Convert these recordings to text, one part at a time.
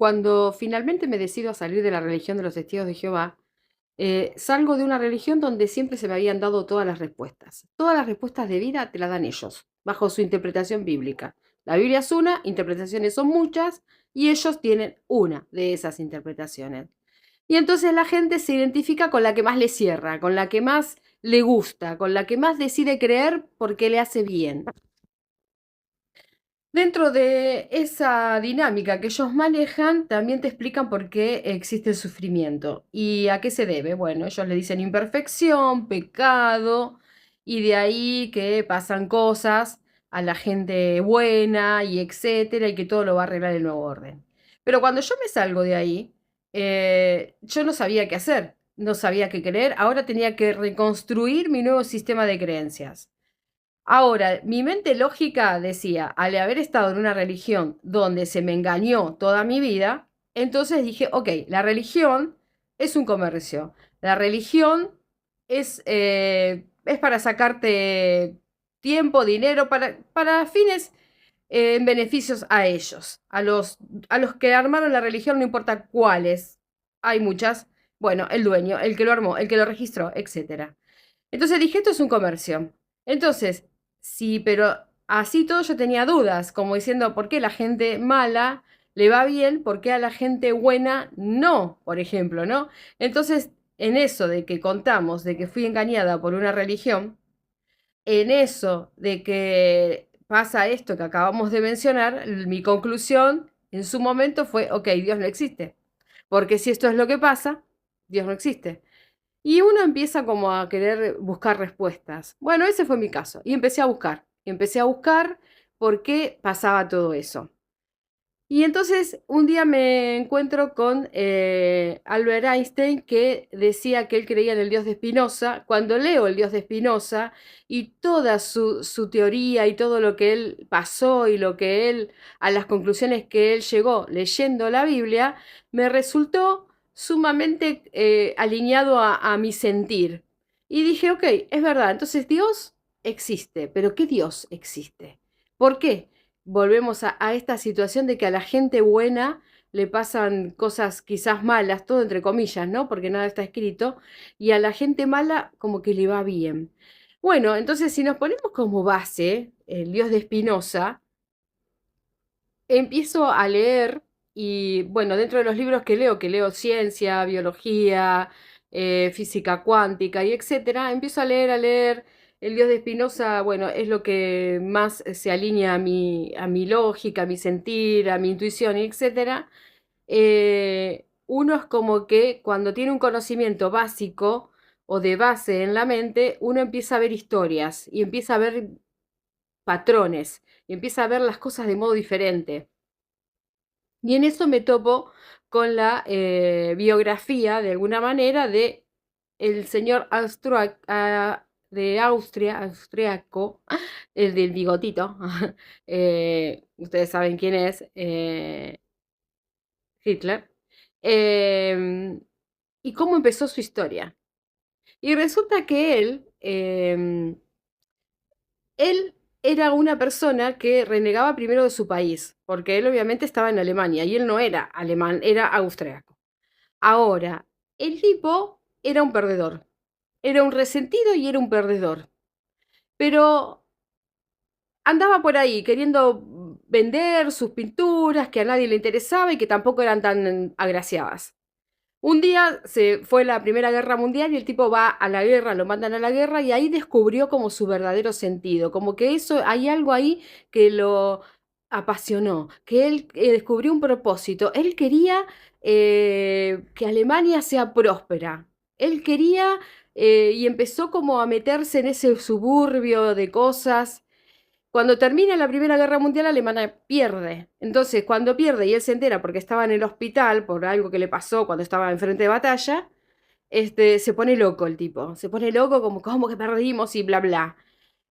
Cuando finalmente me decido a salir de la religión de los testigos de Jehová, salgo de una religión donde siempre se me habían dado todas las respuestas. Todas las respuestas de vida te las dan ellos, bajo su interpretación bíblica. La Biblia es una, interpretaciones son muchas, y ellos tienen una de esas interpretaciones. Y entonces la gente se identifica con la que más le cierra, con la que más le gusta, con la que más decide creer porque le hace bien. Dentro de esa dinámica que ellos manejan, también te explican por qué existe el sufrimiento y a qué se debe. Bueno, ellos le dicen imperfección, pecado, y de ahí que pasan cosas a la gente buena y etcétera, y que todo lo va a arreglar el nuevo orden. Pero cuando yo me salgo de ahí, yo no sabía qué hacer, no sabía qué creer, ahora tenía que reconstruir mi nuevo sistema de creencias. Ahora, mi mente lógica decía, al haber estado en una religión donde se me engañó toda mi vida, entonces dije, ok, la religión es un comercio. La religión es para sacarte tiempo, dinero, para fines en beneficios a ellos, a los que armaron la religión, no importa cuáles, hay muchas. Bueno, el dueño, el que lo armó, el que lo registró, etcétera. Entonces dije, esto es un comercio. Entonces, sí, pero así todo yo tenía dudas, como diciendo, ¿por qué la gente mala le va bien? ¿Por qué a la gente buena no? Por ejemplo, ¿no? Entonces, en eso de que contamos, de que fui engañada por una religión, en eso de que pasa esto que acabamos de mencionar, mi conclusión en su momento fue, ok, Dios no existe. Porque si esto es lo que pasa, Dios no existe. Y uno empieza como a querer buscar respuestas. Bueno, ese fue mi caso. Y empecé a buscar por qué pasaba todo eso. Y entonces un día me encuentro con Albert Einstein, que decía que él creía en el Dios de Spinoza. Cuando leo el Dios de Spinoza y toda su teoría y todo lo que él pasó y lo que él, a las conclusiones que él llegó leyendo la Biblia, me resultó sumamente alineado a mi sentir. Y dije, ok, es verdad, entonces Dios existe, pero ¿qué Dios existe? ¿Por qué? Volvemos a esta situación de que a la gente buena le pasan cosas quizás malas, todo entre comillas, ¿no? Porque nada está escrito, y a la gente mala como que le va bien. Bueno, entonces si nos ponemos como base el Dios de Spinoza, empiezo a leer y bueno, dentro de los libros que leo ciencia, biología, física cuántica y etcétera, empiezo a leer. El Dios de Spinoza, bueno, es lo que más se alinea a mi lógica, a mi sentir, a mi intuición y etcétera. Uno es como que cuando tiene un conocimiento básico o de base en la mente, uno empieza a ver historias y empieza a ver patrones y empieza a ver las cosas de modo diferente. Y en eso me topo con la biografía, de alguna manera, de el señor de Austria, austriaco, el del bigotito. Ustedes saben quién es, Hitler. Y cómo empezó su historia. Y resulta que él era una persona que renegaba primero de su país, porque él obviamente estaba en Alemania y él no era alemán, era austriaco. Ahora, el tipo era un perdedor, era un resentido y era un perdedor, pero andaba por ahí queriendo vender sus pinturas que a nadie le interesaba y que tampoco eran tan agraciadas. Un día se fue la Primera Guerra Mundial y el tipo va a la guerra, lo mandan a la guerra y ahí descubrió como su verdadero sentido, como que eso, hay algo ahí que lo apasionó, que él descubrió un propósito. Él quería que Alemania sea próspera. Él quería y empezó como a meterse en ese suburbio de cosas. Cuando termina la Primera Guerra Mundial, Alemania pierde. Entonces, cuando pierde y él se entera porque estaba en el hospital por algo que le pasó cuando estaba en frente de batalla, se pone loco el tipo. Se pone loco como, ¿cómo que perdimos? Y bla, bla.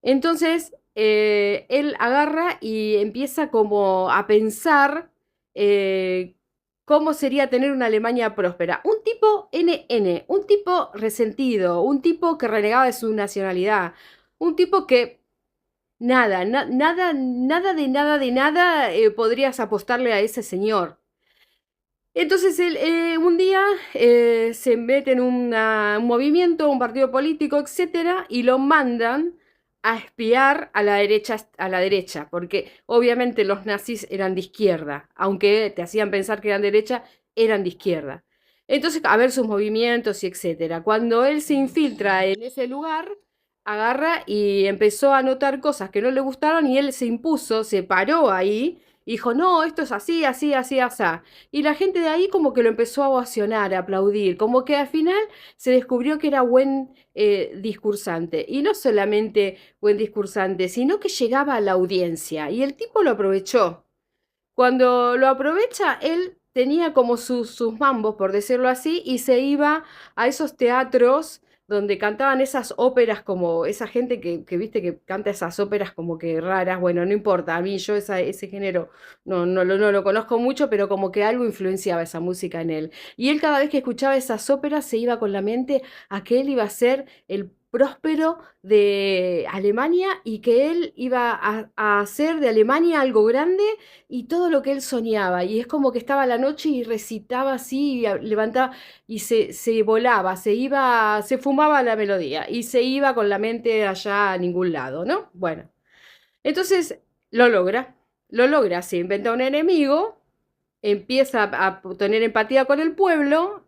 Entonces, él agarra y empieza como a pensar cómo sería tener una Alemania próspera. Un tipo NN, un tipo resentido, un tipo que renegaba de su nacionalidad, un tipo que nada de nada podrías apostarle a ese señor. Entonces él un día se mete en un movimiento, un partido político, etcétera, y lo mandan a espiar a la derecha, porque obviamente los nazis eran de izquierda, aunque te hacían pensar que eran de derecha, eran de izquierda. Entonces, a ver sus movimientos y etcétera. Cuando él se infiltra en ese lugar, agarra y empezó a notar cosas que no le gustaron y él se impuso, se paró ahí, y dijo, no, esto es así, así, así, así. Y la gente de ahí como que lo empezó a ovacionar, a aplaudir, como que al final se descubrió que era buen discursante. Y no solamente buen discursante, sino que llegaba a la audiencia. Y el tipo lo aprovechó. Cuando lo aprovecha, él tenía como sus mambos, por decirlo así, y se iba a esos teatros donde cantaban esas óperas como esa gente viste que canta esas óperas como que raras, bueno, no importa, a mí yo ese género no lo conozco mucho, pero como que algo influenciaba esa música en él. Y él cada vez que escuchaba esas óperas se iba con la mente a que él iba a ser el próspero de Alemania y que él iba a hacer de Alemania algo grande y todo lo que él soñaba. Y es como que estaba la noche y recitaba así, y levantaba y se volaba, se iba, se fumaba la melodía y se iba con la mente allá a ningún lado, ¿no? Bueno, entonces lo logra, se inventa un enemigo, empieza a tener empatía con el pueblo,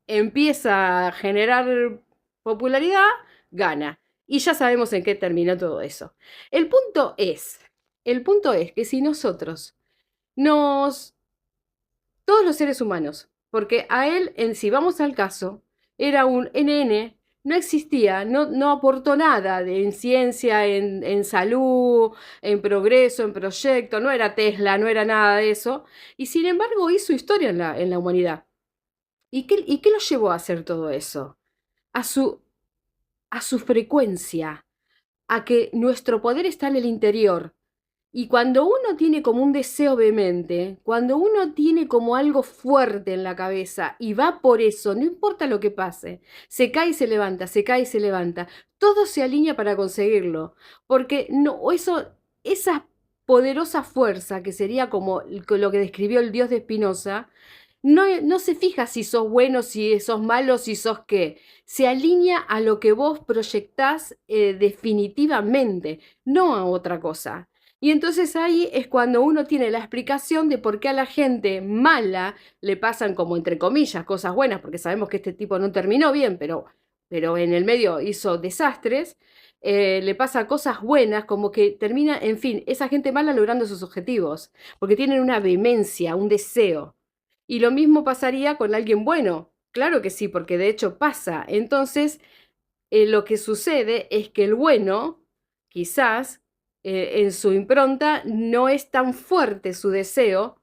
empieza a generar popularidad, gana. Y ya sabemos en qué terminó todo eso. El punto es, el punto es que si nosotros nos todos los seres humanos, porque a él, si vamos al caso, era un NN, no existía, no aportó nada en ciencia, en salud, en progreso, en proyecto, no era Tesla, no era nada de eso, y sin embargo hizo historia en la humanidad. Y qué lo llevó a hacer todo eso? A a su frecuencia, a que nuestro poder está en el interior, y cuando uno tiene como un deseo vehemente, cuando uno tiene como algo fuerte en la cabeza y va por eso, no importa lo que pase, se cae y se levanta, se cae y se levanta, todo se alinea para conseguirlo, porque no, esa poderosa fuerza que sería como lo que describió el Dios de Spinoza, no se fija si sos bueno, si sos malo, si sos qué. Se alinea a lo que vos proyectás definitivamente, no a otra cosa. Y entonces ahí es cuando uno tiene la explicación de por qué a la gente mala le pasan como entre comillas cosas buenas, porque sabemos que este tipo no terminó bien, pero en el medio hizo desastres, le pasa cosas buenas, como que termina, en fin, esa gente mala logrando sus objetivos, porque tienen una vehemencia, un deseo. Y lo mismo pasaría con alguien bueno. Claro que sí, porque de hecho pasa. Entonces, lo que sucede es que el bueno, quizás, en su impronta, no es tan fuerte su deseo,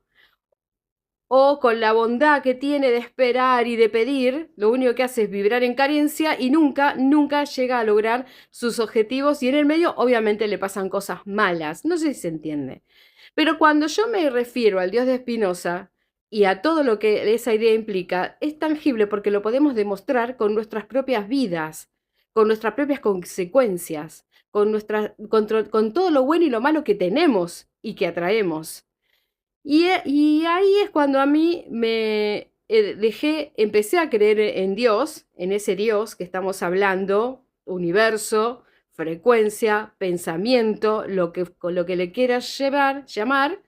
o con la bondad que tiene de esperar y de pedir, lo único que hace es vibrar en carencia y nunca llega a lograr sus objetivos y en el medio obviamente le pasan cosas malas. No sé si se entiende. Pero cuando yo me refiero al Dios de Spinoza y a todo lo que esa idea implica, es tangible porque lo podemos demostrar con nuestras propias vidas, con nuestras propias consecuencias, con todo lo bueno y lo malo que tenemos y que atraemos. Y ahí es cuando a mí me empecé a creer en Dios, en ese Dios que estamos hablando, universo, frecuencia, pensamiento, con lo que le quieras llamar,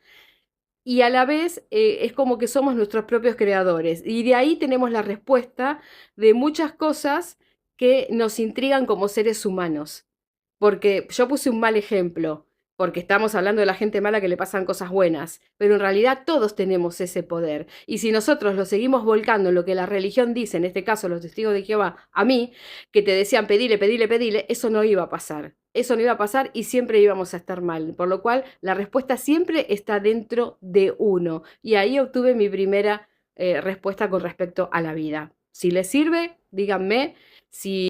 y a la vez es como que somos nuestros propios creadores. Y de ahí tenemos la respuesta de muchas cosas que nos intrigan como seres humanos. Porque yo puse un mal ejemplo, porque estamos hablando de la gente mala que le pasan cosas buenas, pero en realidad todos tenemos ese poder. Y si nosotros lo seguimos volcando en lo que la religión dice, en este caso los testigos de Jehová, a mí, que te decían pedile, pedile, pedile, eso no iba a pasar. Eso no iba a pasar y siempre íbamos a estar mal. Por lo cual la respuesta siempre está dentro de uno. Y ahí obtuve mi primera respuesta con respecto a la vida. Si les sirve, díganme si